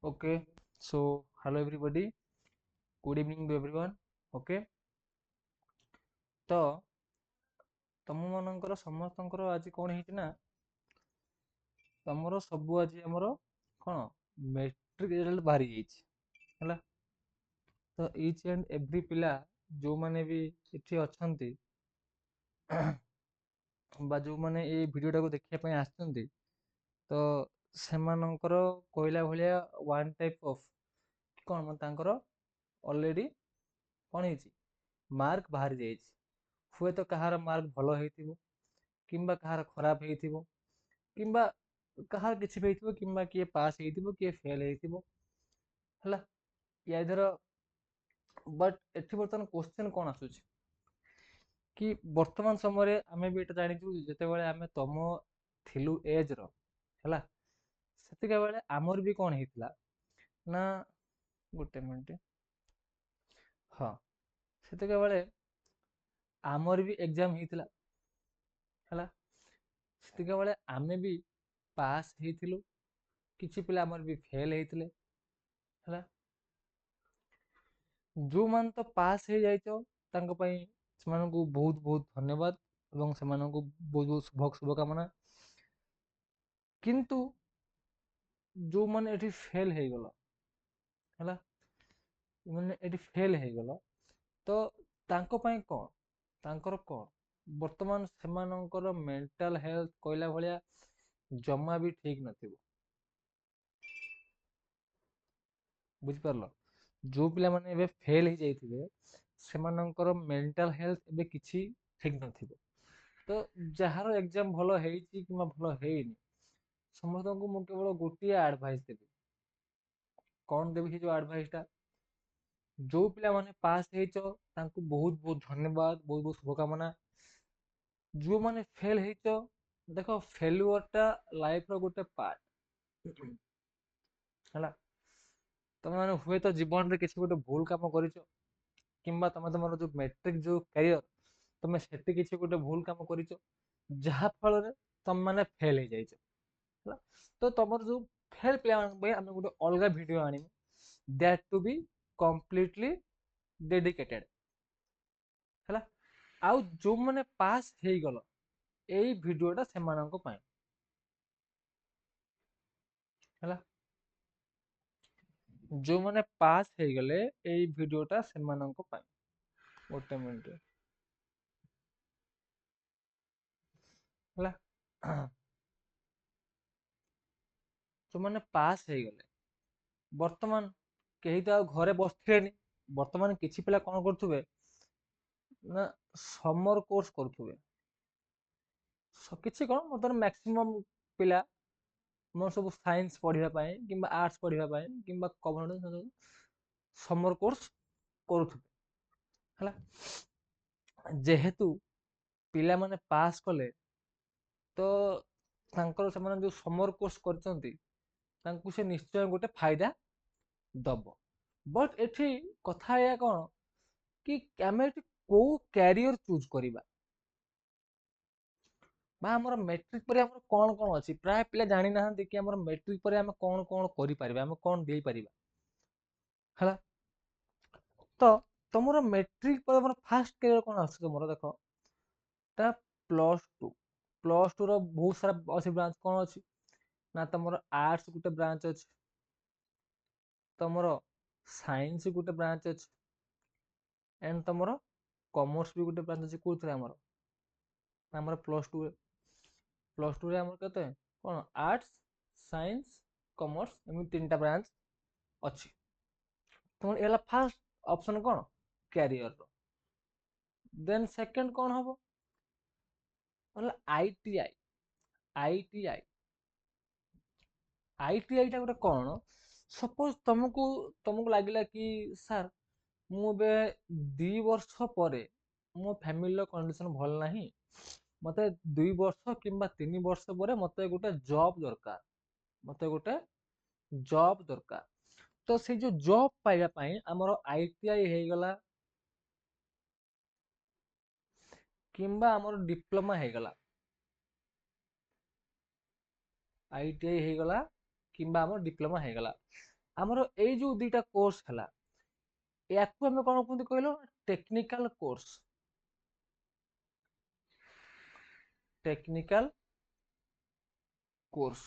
Okay, so hello everybody, good evening to everyone. Okay, ତ ତମ ମାନଙ୍କର ସମସ୍ତଙ୍କର ଆଜି କଣ ହେଇଛି ନା ତମର ସବୁ ଆଜି ଆମର କଣ ମେଟ୍ରିକ ରେଜଲ୍ଟ ବାହାରି ଯାଇଛି ହେଲା। ତ ଇଚ୍ ଆଣ୍ଡ ଏଭ୍ରି ପିଲା ଯୋଉମାନେ ବି ଏଠି ଅଛନ୍ତି ବା ଯୋଉମାନେ ଏଇ ଭିଡିଓଟାକୁ ଦେଖିବା ପାଇଁ ଆସିଛନ୍ତି ତ ସେମାନଙ୍କର କହିଲା ଭଳିଆ ୱାନ୍ ଟାଇପ୍ ଅଫ୍ କଣ ମାନେ ତାଙ୍କର ଅଲରେଡି କଣ ହେଇଛି ମାର୍କ ବାହାରି ଯାଇଛି। ହୁଏତ କାହାର ମାର୍କ ଭଲ ହେଇଥିବ କିମ୍ବା କାହାର ଖରାପ ହେଇଥିବ କିମ୍ବା କାହାର କିଛି ବି ହେଇଥିବ କିମ୍ବା କିଏ ପାସ୍ ହେଇଥିବ କିଏ ଫେଲ୍ ହେଇଥିବ ହେଲା ୟାଦେହର। ବଟ୍ ଏଠି ବର୍ତ୍ତମାନ କ୍ୱେଶ୍ଚନ୍ କଣ ଆସୁଛି କି ବର୍ତ୍ତମାନ ସମୟରେ ଆମେ ବି ଏଇଟା ଜାଣିଛୁ ଯେତେବେଳେ ଆମେ ତମ ଥିଲୁ ଏଜ୍ ର ହେଲା ସେତିକା ବେଳେ ଆମର ବି କଣ ହେଇଥିଲା ନା ଗୋଟେ ମିନିଟ୍, ହଁ ସେତିକା ବେଳେ ଆମର ବି ଏକ୍ଜାମ ହେଇଥିଲା ହେଲା। ସେତିକା ବେଳେ ଆମେ ବି ପାସ୍ ହେଇଥିଲୁ, କିଛି ପିଲା ଆମର ବି ଫେଲ୍ ହେଇଥିଲେ ହେଲା। ଯୋଉମାନେ ତ ପାସ୍ ହେଇଯାଇଛ ତାଙ୍କ ପାଇଁ ସେମାନଙ୍କୁ ବହୁତ ବହୁତ ଧନ୍ୟବାଦ ଏବଂ ସେମାନଙ୍କୁ ବହୁତ ବହୁତ ଶୁଭକାମନା। କିନ୍ତୁ ଯୋଉମାନେ ଏଠି ଫେଲ୍ ହେଇଗଲ ହେଲା, ମାନେ ଏଠି ଫେଲ୍ ହେଇଗଲ ତ ତାଙ୍କ ପାଇଁ କଣ, ତାଙ୍କର କଣ ବର୍ତ୍ତମାନ ସେମାନଙ୍କର ମେଣ୍ଟାଲ ହେଲ୍ଥ କହିଲା ଭଳିଆ ଜମା ବି ଠିକ ନଥିବ। ବୁଝିପାରିଲ, ଯୋଉ ପିଲାମାନେ ଏବେ ଫେଲ୍ ହେଇଯାଇଥିବେ ସେମାନଙ୍କର ମେଣ୍ଟାଲ ହେଲ୍ଥ ଏବେ କିଛି ଠିକ ନଥିବ। ତ ଯାହାର ଏକ୍ଜାମ ଭଲ ହେଇଛି କିମ୍ବା ଭଲ ହେଇନି ସମସ୍ତଙ୍କୁ ମୁଁ କେବଳ ଗୋଟିଏ ଆଡଭାଇସ୍ ଦେବି। କଣ ଦେବି ସେ ଯୋଉ ଆଡଭାଇସ୍ ଟା, ଯୋଉ ପିଲାମାନେ ପାସ୍ ହେଇଛ ତାଙ୍କୁ ବହୁତ ବହୁତ ଧନ୍ୟବାଦ, ବହୁତ ବହୁତ ଶୁଭକାମନା। ଯୋଉମାନେ ଫେଲ୍ ହେଇଛ ଦେଖ ଫେଲୁଅର ଟା ଲାଇଫ ର ଗୋଟେ ପାର୍ଟ ହେଲା। ତମେ ମାନେ ହୁଏତ ଜୀବନରେ କିଛି ଗୋଟେ ଭୁଲ କାମ କରିଛ କିମ୍ବା ତମେ ତମର ଯୋଉ ମେଟ୍ରିକ ଯୋଉ କ୍ୟାରିୟର ତମେ ସେଠି କିଛି ଗୋଟେ ଭୁଲ କାମ କରିଛ ଯାହା ଫଳରେ ତମେ ମାନେ ଫେଲ୍ ହେଇଯାଇଛ ହେଲା। ତ ତମର ଯୋଉ ଫେଲ୍ ପିଲାମାନଙ୍କ ପାଇଁ ଆମେ ଗୋଟେ ଅଲଗା ଭିଡିଓ ଆଣିବୁ that to be completely dedicated ହେଲା। ଆଉ ଯୋଉମାନେ ପାସ୍ ହେଇଗଲ ଏଇ ଭିଡିଓଟା ସେମାନଙ୍କ ପାଇଁ ହେଲା। ଯୋଉମାନେ ପାସ୍ ହେଇଗଲେ ଏଇ ଭିଡିଓଟା ସେମାନଙ୍କ ପାଇଁ। ଗୋଟେ ମିନିଟ ହେଲା। ଯୋଉମାନେ ପାସ୍ ହେଇଗଲେ ବର୍ତ୍ତମାନ କେହି ତ ଆଉ ଘରେ ବସିଥିବେନି, ବର୍ତ୍ତମାନ କିଛି ପିଲା କଣ କରୁଥିବେ ନା ସମର କୋର୍ସ କରୁଥିବେ। କିଛି କଣ ବର୍ତ୍ତମାନ ମ୍ୟାକ୍ସିମମ୍ ପିଲା ମୋର ସବୁ ସାଇନ୍ସ ପଢିବା ପାଇଁ କିମ୍ବା ଆର୍ଟସ ପଢିବା ପାଇଁ କିମ୍ବା କମର୍ସ ସମର କୋର୍ସ କରୁଥିବେ ହେଲା। ଯେହେତୁ ପିଲାମାନେ ପାସ୍ କଲେ ତ ତାଙ୍କର ସେମାନେ ଯୋଉ ସମର କୋର୍ସ କରିଛନ୍ତି ତାଙ୍କୁ ସେ ନିଶ୍ଚୟ ଗୋଟେ ଫାଇଦା ଦବ। ବଟ୍ ଏଠି କଥା ଏଇଆ କଣ କି ଆମେ ଏଠି କୋଉ କ୍ୟାରିୟର ଚୁଜ୍ କରିବା ବା ଆମର ମେଟ୍ରିକ ପରେ ଆମର କଣ କଣ ଅଛି। ପ୍ରାୟ ପିଲା ଜାଣିନାହାନ୍ତି କି ଆମର ମେଟ୍ରିକ ପରେ ଆମେ କଣ କଣ କରିପାରିବା, ଆମେ କଣ ଦେଇପାରିବା ହେଲା। ତ ତମର ମେଟ୍ରିକ ପରେ ତମର ଫାଷ୍ଟ କ୍ୟାରିୟର କଣ ଆସୁଛି ତମର ଦେଖ ତା ପ୍ଲସ ଟୁ। ପ୍ଲସ ଟୁ ର ବହୁତ ସାରା ଅଛି ବ୍ରାଞ୍ଚ, କଣ ଅଛି ନା ତମର ଆର୍ଟସ ଗୋଟେ ବ୍ରାଞ୍ଚ ଅଛି, ତମର ସାଇନ୍ସ ଗୋଟେ ବ୍ରାଞ୍ଚ ଅଛି ଏଣ୍ଡ ତମର କମର୍ସ ବି ଗୋଟେ ବ୍ରାଞ୍ଚ ଅଛି। କୋଉଥିରେ ଆମର ପ୍ଲସ ଟୁ ରେ ଆମର କେତେ କଣ ଆର୍ଟସ ସାଇନ୍ସ କମର୍ସ ଏମିତି ତିନିଟା ବ୍ରାଞ୍ଚ ଅଛି। ତମର ହେଲା ଫାଷ୍ଟ ଅପସନ କଣ କ୍ୟାରିୟର। ଦେନ୍ ସେକେଣ୍ଡ କଣ ହବ ଆଇଟିଆଇ। ଆଇଟିଆଇ ଆଇଟିଆଇ ଟା ଗୋଟେ କଣ, ସପୋଜ ତମକୁ ଲାଗିଲା କି ସାର୍ ମୁଁ ଏବେ 2 ବର୍ଷ ପରେ ମୋ ଫ୍ୟାମିଲିର କଣ୍ଡିସନ ଭଲ ନାହିଁ, ମତେ 2 ବର୍ଷ କିମ୍ବା 3 ବର୍ଷ ପରେ ମତେ ଗୋଟେ ଜବ ଦରକାର, ମତେ ଗୋଟେ ଜବ ଦରକାର। ତ ସେଇ ଯୋଉ ଜବ ପାଇବା ପାଇଁ ଆମର ଆଇଟିଆଇ ହେଇଗଲା କିମ୍ବା ଆମର ଡିପ୍ଲୋମା ହେଇଗଲା, ଆଇଟିଆଇ ହେଇଗଲା କିମ୍ବା ଆମର ଡିପ୍ଲୋମା ହେଇଗଲା। ଆମର ଏଇ ଯୋଉ ଦୁଇଟା କୋर्स ହେଲା ୟାକୁ ଆମେ କଣ କୁହନ୍ତି କହିଲ ଟେक्ନିକାଲ କୋर्स। ଟେକ୍ନିକାଲ କୋର୍ସ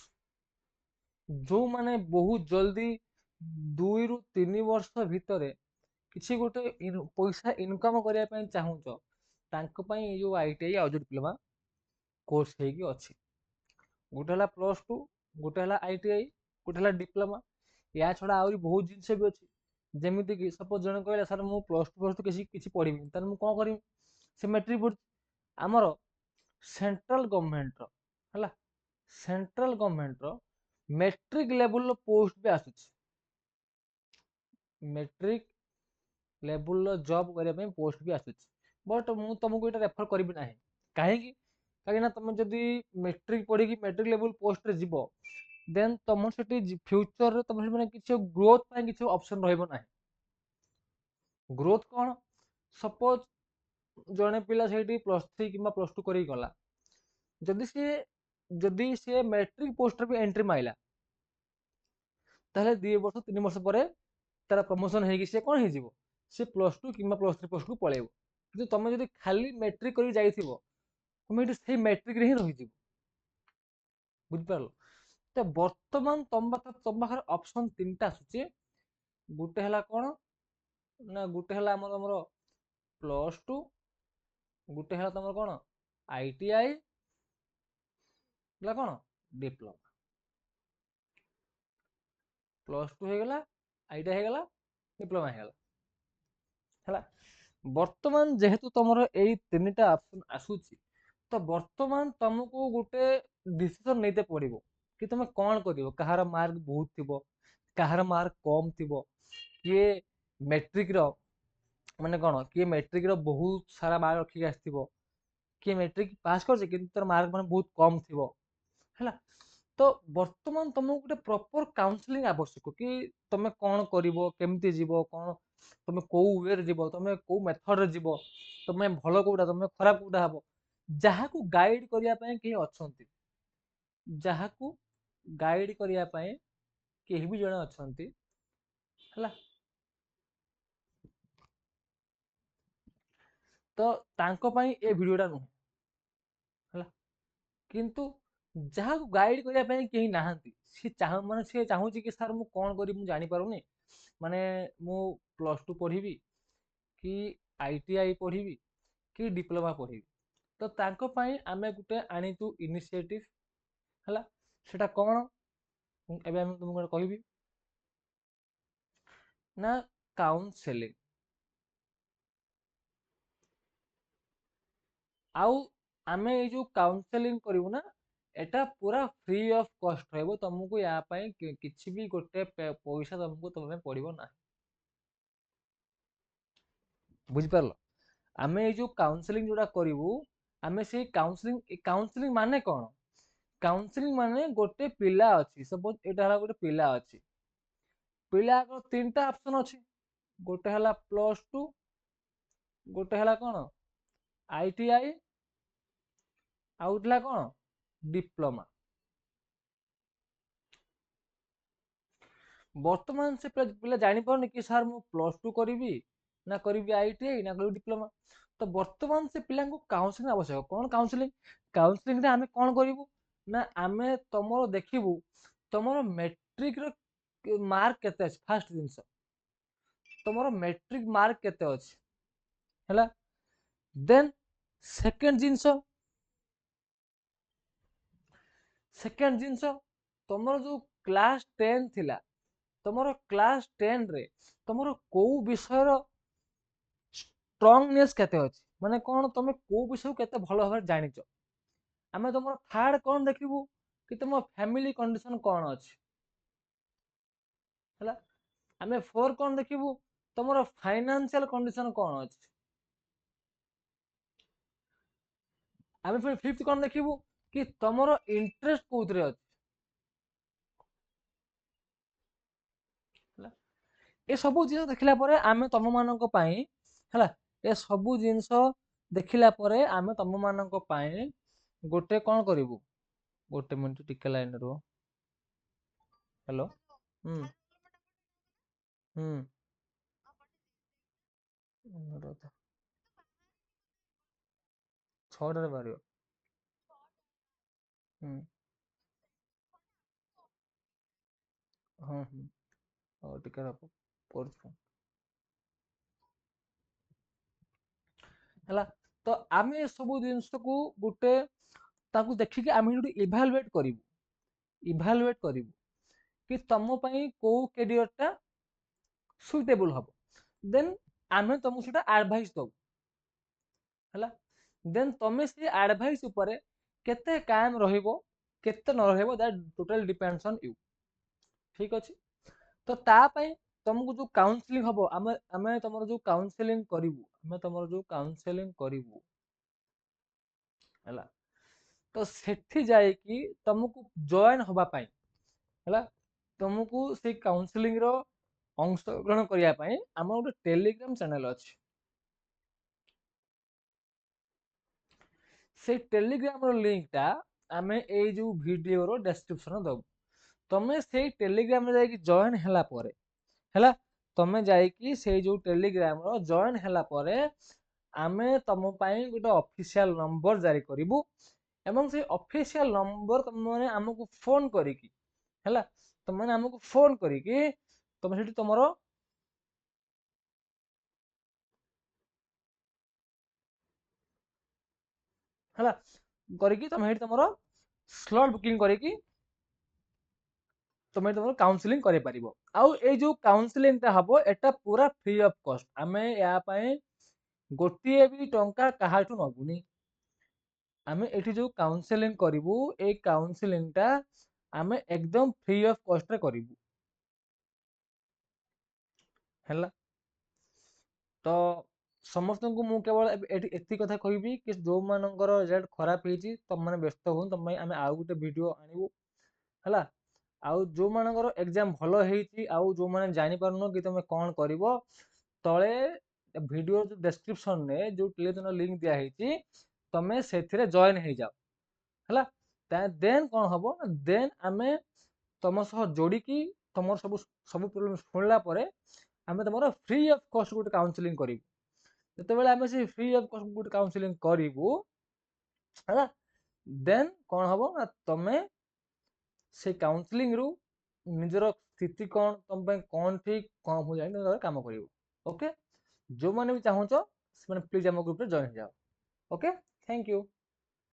ଯୋଉମାନେ ବହୁତ ଜଲ୍ଦି 2 ରୁ 3 ବର୍ଷ ଭିତରେ କିଛି ଗୋଟେ ପଇସା ଇନକମ କରିବା ପାଇଁ ଚାହୁଁଛ ତାଙ୍କ ପାଇଁ ଏଇ ଯୋଉ ITI ଆଉ ଯୋଉ ଡିପ୍ଲୋମା କୋର୍ସ ହେଇକି ଅଛି। ଗୋଟେ ହେଲା +2, ଗୋଟେ ହେଲା ITI, ଗୋଟେ ହେଲା ଡିପ୍ଲୋମା। ୟା ଛଡା ଆହୁରି ବହୁତ ଜିନିଷ ବି ଅଛି। ଯେମିତି କି ସପୋଜ ଜଣେ କହିଲା ସାର୍ ମୁଁ +2 କିଛି ପଢିବିନି, ତାହେଲେ ମୁଁ କଣ କରିବି? ସେ ମେଟ୍ରିକ ପଢୁଛି। ଆମର ସେଣ୍ଟ୍ରାଲ ଗଭର୍ଣ୍ଣମେଣ୍ଟର ହେଲା, ସେଣ୍ଟ୍ରାଲ ଗଭର୍ଣ୍ଣମେଣ୍ଟର ମେଟ୍ରିକ ଲେବୁଲର ପୋଷ୍ଟ ବି ଆସୁଛି। ମେଟ୍ରିକ ଲେବୁଲର ଜବ୍ କରିବା ପାଇଁ ପୋଷ୍ଟ ବି ଆସୁଛି। ବଟ୍ ମୁଁ ତମକୁ ଏଇଟା ରେଫର କରିବି ନାହିଁ। କାହିଁକି? କାହିଁକି ନା ତମେ ଯଦି ମେଟ୍ରିକ ପଢିକି ମେଟ୍ରିକ ଲେବୁଲ ପୋଷ୍ଟରେ ଯିବ ଦେନ୍ ତମର ସେଠି ଫ୍ୟୁଚରରେ ତମର ସେଠି ମାନେ କିଛି ଗ୍ରୋଥ ପାଇଁ କିଛି ଅପସନ ରହିବ ନାହିଁ। ଗ୍ରୋଥ କଣ? ସପୋଜ ଜଣେ ପିଲା ସେଇଠି +3 କିମ୍ବା +2 କରିକି ଗଲା, ଯଦି ସିଏ ମେଟ୍ରିକ ପୋଷ୍ଟରେ ବି ଏଣ୍ଟ୍ରି ମାଇଲା, ତାହେଲେ 2 ବର୍ଷ 3 ବର୍ଷ ପରେ ତାର ପ୍ରମୋସନ ହେଇକି ସେ କଣ ହେଇଯିବ? ସେ +2 କିମ୍ବା +3 ପୋଷ୍ଟକୁ ପଳେଇବ। କିନ୍ତୁ ତମେ ଯଦି ଖାଲି ମେଟ୍ରିକ କରିକି ଯାଇଥିବ ତମେ ଏଠି ସେଇ ମେଟ୍ରିକରେ ହିଁ ରହିଯିବ। ବୁଝିପାରିଲ? ତ ବର୍ତ୍ତମାନ ତମ ପାଖରେ ଅପସନ 3ଟା ଆସୁଛି। ଗୋଟେ ହେଲା କଣ ନା ଗୋଟେ ହେଲା ଆମର +2, ଗୋଟେ ହେଲା ତମର କଣ ITI, ହେଲା କଣ ଡିପ୍ଲୋମା। +2 ହେଇଗଲା, ITI ହେଇଗଲା, ଡିପ୍ଲୋମା ହେଇଗଲା। ହେଲା, ବର୍ତ୍ତମାନ ଯେହେତୁ ତମର ଏଇ 3ଟା ଅପସନ ଆସୁଛି, ତ ବର୍ତ୍ତମାନ ତମକୁ ଗୋଟେ ଡିସିସନ ନେଇତେ ପଡିବ କି ତମେ କଣ କରିବ। କାହାର ମାର୍କ ବହୁତ ଥିବ, କାହାର ମାର୍କ କମ ଥିବ, କିଏ ମେଟ୍ରିକର ମାନେ କଣ କିଏ ମେଟ୍ରିକର ବହୁତ ସାରା ମାର୍କ ରଖିକି ଆସିଥିବ, କିଏ ମେଟ୍ରିକ ପାସ୍ କରିଛି କିନ୍ତୁ ତାର ମାର୍କ ମାନେ ବହୁତ କମ ଥିବ। ହେଲା, ତ ବର୍ତ୍ତମାନ ତମକୁ ଗୋଟେ ପ୍ରପର କାଉନସିଲିଂ ଆବଶ୍ୟକ କି ତମେ କଣ କରିବ, କେମିତି ଯିବ, କଣ ତମେ କୋଉ ୱେରେ ଯିବ, ତମେ କୋଉ ମେଥଡରେ ଯିବ, ତମେ ଭଲ କୋଉଟା, ତମେ ଖରାପ କୋଉଟା ହବ, ଯାହାକୁ ଗାଇଡ କରିବା ପାଇଁ କେହି ଅଛନ୍ତି, ଯାହାକୁ ଗାଇଡ କରିବା ପାଇଁ କେହି ବି ଜଣେ ଅଛନ୍ତି। ହେଲା, ତ ତାଙ୍କ ପାଇଁ ଏ ଭିଡିଓଟା ନୁହେଁ। ହେଲା, କିନ୍ତୁ ଯାହାକୁ ଗାଇଡ କରିବା ପାଇଁ କେହି ନାହାନ୍ତି, ସେ ଚାହୁଁଛି କି ସାର୍ ମୁଁ କଣ କରିବି ମୁଁ ଜାଣିପାରୁନି, ମାନେ ମୁଁ +2 ପଢିବି କି ITI ପଢିବି କି ଡିପ୍ଲୋମା ପଢିବି। ତ ତାଙ୍କ ପାଇଁ ଆମେ ଗୋଟେ ଆଣିଛୁ ଇନିସିଏଟିଭ। ହେଲା, ସେଟା କଣ ଏବେ ଆମେ ତୁମକୁ କହିବି ନା କାଉନସେଲିଂ। ଆଉ ଆମେ ଏଇ ଯୋଉ କାଉନସେଲିଂ କରିବୁ ନା, ଏଟା ପୁରା ଫ୍ରି ଅଫ କଷ୍ଟ ରହିବ। ତମକୁ ୟା ପାଇଁ କିଛି ବି ଗୋଟେ ପଇସା ତମକୁ ତମେ ପଡିବ ନାହିଁ। ବୁଝିପାରିଲ? ଆମେ ଏଇ ଯୋଉ କାଉନସେଲିଂ ଯୋଉଟା କରିବୁ, ଆମେ ସେଇ କାଉନସେଲିଂ ମାନେ କଣ? କାଉନସେଲିଂ ମାନେ ଗୋଟେ ପିଲା ଅଛି, ସପୋଜ ଏଇଟା ହେଲା ଗୋଟେ ପିଲା ଅଛି, ପିଲାର 3ଟା ଅପସନ ଅଛି। ଗୋଟେ ହେଲା +2, ଗୋଟେ ହେଲା କଣ ITI, ଆଉ ଥିଲା କଣ ଡିପ୍ଲୋମା। ବର୍ତ୍ତମାନ ସେ ପିଲା ଜାଣିପାରୁନି କି ସାର୍ ମୁଁ +2 କରିବି ନା କରିବି ITI ନା କରିବି ଡିପ୍ଲୋମା। ତ ବର୍ତ୍ତମାନ ସେ ପିଲାଙ୍କୁ କାଉନସିଲିଂ ଆବଶ୍ୟକ। କଣ କାଉନସିଲିଂ? କାଉନସିଲିଂରେ ଆମେ କଣ କରିବୁ ନା ଆମେ ତମର ଦେଖିବୁ ତମର ମେଟ୍ରିକର ମାର୍କ କେତେ ଅଛି। ଫାଷ୍ଟ ଜିନିଷ ତମର ମେଟ୍ରିକ ମାର୍କ କେତେ ଅଛି, ହେଲା। ଦେନ୍ ସେକେଣ୍ଡ ଜିନିଷ ତମର ଯୋଉ କ୍ଲାସ 10 ଥିଲା, ତମର କ୍ଲାସ 10ରେ ତମର କୋଉ ବିଷୟର ଷ୍ଟ୍ରଙ୍ଗନେସ୍ କେତେ ଅଛି, ମାନେ କଣ ତମେ କୋଉ ବିଷୟକୁ କେତେ ଭଲ ଭାବରେ ଜାଣିଛ। ଆମେ ତମର ଥାର୍ଡ କଣ ଦେଖିବୁ କି ତମ ଫ୍ୟାମିଲି କଣ୍ଡିସନ କଣ ଅଛି, ହେଲା। ଆମେ 4 କଣ ଦେଖିବୁ ତମର ଫାଇନାନ୍ସିଆଲ କଣ୍ଡିସନ କଣ ଅଛି। ଆମେ ଫିର 5th କଣ ଦେଖିବୁ କି ତମର ଇଣ୍ଟରେଷ୍ଟ କୋଉଥିରେ ଅଛି, ହେଲା। ଏ ସବୁ ଜିନିଷ ଦେଖିଲା ପରେ ଆମେ ତମ ମାନଙ୍କ ପାଇଁ, ହେଲା, ଏ ସବୁ ଜିନିଷ ଦେଖିଲା ପରେ ଆମେ ତମ ମାନଙ୍କ ପାଇଁ ଗୋଟେ କଣ କରିବୁ, ଗୋଟେ ମିନିଟ ଟିକେ ଲାଇନରେ ରୁହ। ହ୍ୟାଲୋ। ହୁଁ। ହୁଁ। ଅନୁରୋଧ 6ଟାରେ ବାହାରିବ। ହୁଁ। ହଁ ହଁ। ହଉ ଟିକେ ରଖ, କରୁଛି। ହେଲା, ତ ଆମେ ସବୁ ଜିନିଷକୁ ଗୋଟେ ତାକୁ ଦେଖିକି ଆମେ ଗୋଟେ ଇଭାଲୁଏଟ କରିବୁ କି ତମ ପାଇଁ କୋଉ କ୍ୟାରିୟର ଟା ସୁଇଟେବୁଲ ହବ। ଦେନ୍ ଆମେ ତମକୁ ସେଇଟା ଆଡଭାଇସ ଦବୁ। ହେଲା, ଦେନ୍ ତମେ ସେ ଆଡଭାଇସ ଉପରେ କେତେ କାୟମ ରହିବ, କେତେ ନ ରହିବ, that total depends on you. ଠିକ ଅଛି। ତ ତା ପାଇଁ ତମକୁ ଯୋଉ କାଉନସିଲିଂ ହବ, ଆମେ ଆମେ ତମର ଯୋଉ କାଉନସିଲିଂ କରିବୁ, ହେଲା, ତ ସେଠି ଯାଇକି ତମକୁ ଜଏନ ହବା ପାଇଁ, ହେଲା, ତମକୁ ସେଇ କାଉନସିଲିଂ ର ଅଂଶଗ୍ରହଣ କରିବା ପାଇଁ ଆମର ଗୋଟେ ଟେଲିଗ୍ରାମ ଚ୍ୟାନେଲ ଅଛି। ସେଇ ଟେଲିଗ୍ରାମ ର ଲିଙ୍କ ଟା ଆମେ ଏଇ ଯୋଉ ଭିଡିଓର ଡେସକ୍ରିପସନ ଦବୁ। ତମେ ସେଇ ଟେଲିଗ୍ରାମରେ ଯାଇକି ଜଏନ ହେଲା ପରେ, ହେଲା, ତମେ ଯାଇକି ସେଇ ଯୋଉ ଟେଲିଗ୍ରାମ ର ଜଏନ ହେଲା ପରେ ଆମେ ତମ ପାଇଁ ଗୋଟେ ଅଫିସିଆଲ ନମ୍ବର ଜାରି କରିବୁ ଏବଂ ସେଇ ଅଫିସିଆଲ ନମ୍ବର ତମେ ମାନେ ଆମକୁ ଫୋନ କରିକି, ହେଲା, ତମେ ମାନେ ଆମକୁ ଫୋନ କରିକି ତମେ ସେଠି ତମର ହେଲା କରିକି ତମେ ସେଇଠି ତମର ସ୍ଲଟ ବୁକିଂ କରିକି ତମେ ତମର କାଉନସିଲିଂ କରିପାରିବ। ଆଉ ଏଇ ଯୋଉ କାଉନସିଲିଂ ଟା ହବ ଏଟା ପୁରା ଫ୍ରି ଅଫ କଷ୍ଟ। ଆମେ ୟା ପାଇଁ ଗୋଟିଏ ବି ଟଙ୍କା କାହାଠୁ ନବୁନି। ଆମେ ଏଠି ଯୋଉ କାଉନସେଲିଂ କରିବୁ, ଏଇ କାଉନସିଲିଂ ଟା ଆମେ ଏକଦମ ଫ୍ରି ଅଫ କଷ୍ଟରେ କରିବୁ। ହେଲା, ତ ସମସ୍ତଙ୍କୁ ମୁଁ କେବଳ ଏଠି ଏତିକି କଥା କହିବି କି ଯୋଉମାନଙ୍କର ରେଜଲ୍ଟ ଖରାପ ହେଇଛି ତମ ମାନେ ବ୍ୟସ୍ତ ହୁଅନି, ତମ ପାଇଁ ଆମେ ଆଉ ଗୋଟେ ଭିଡିଓ ଆଣିବୁ। ହେଲା, ଆଉ ଯୋଉମାନଙ୍କର ଏକ୍ଜାମ ଭଲ ହେଇଛି ଆଉ ଯୋଉମାନେ ଜାଣିପାରୁନ କି ତମେ କଣ କରିବ, ତଳେ ଭିଡିଓ ଡେସକ୍ରିପସନରେ ଯୋଉ ଟେଲିଗ୍ରାମ ଲିଙ୍କ ଦିଆ ହେଇଛି ତମେ ସେଥିରେ ଜଏନ ହେଇଯାଅ। ହେଲା, ଦେନ୍ କଣ ହବ, ଦେନ୍ ଆମେ ତମ ସହ ଯୋଡିକି ତମର ସବୁ ସବୁ ପ୍ରୋବ୍ଲେମ ଶୁଣିଲା ପରେ ଆମେ ତମର ଫ୍ରି ଅଫ କଷ୍ଟ ଗୋଟେ କାଉନସିଲିଂ କରିବୁ। ଯେତେବେଳେ ଆମେ ସେ ଫ୍ରି ଅଫ କଷ୍ଟ ଗୋଟେ କାଉନସିଲିଂ କରିବୁ, ହେଲା, ଦେନ୍ କଣ ହବ ନା ତମେ ସେ କାଉନସିଲିଂ ରୁ ନିଜର ସ୍ଥିତି କଣ, ତମ ପାଇଁ କଣ ଠିକ କଣ ଭୁଲ ଜାଣି କାମ କରିବ। ଓକେ, ଯୋଉମାନେ ବି ଚାହୁଁଛ ସେମାନେ ପ୍ଲିଜ ଆମ ଗ୍ରୁପରେ ଜଏନ ହେଇଯାଅ। Okay, thank you.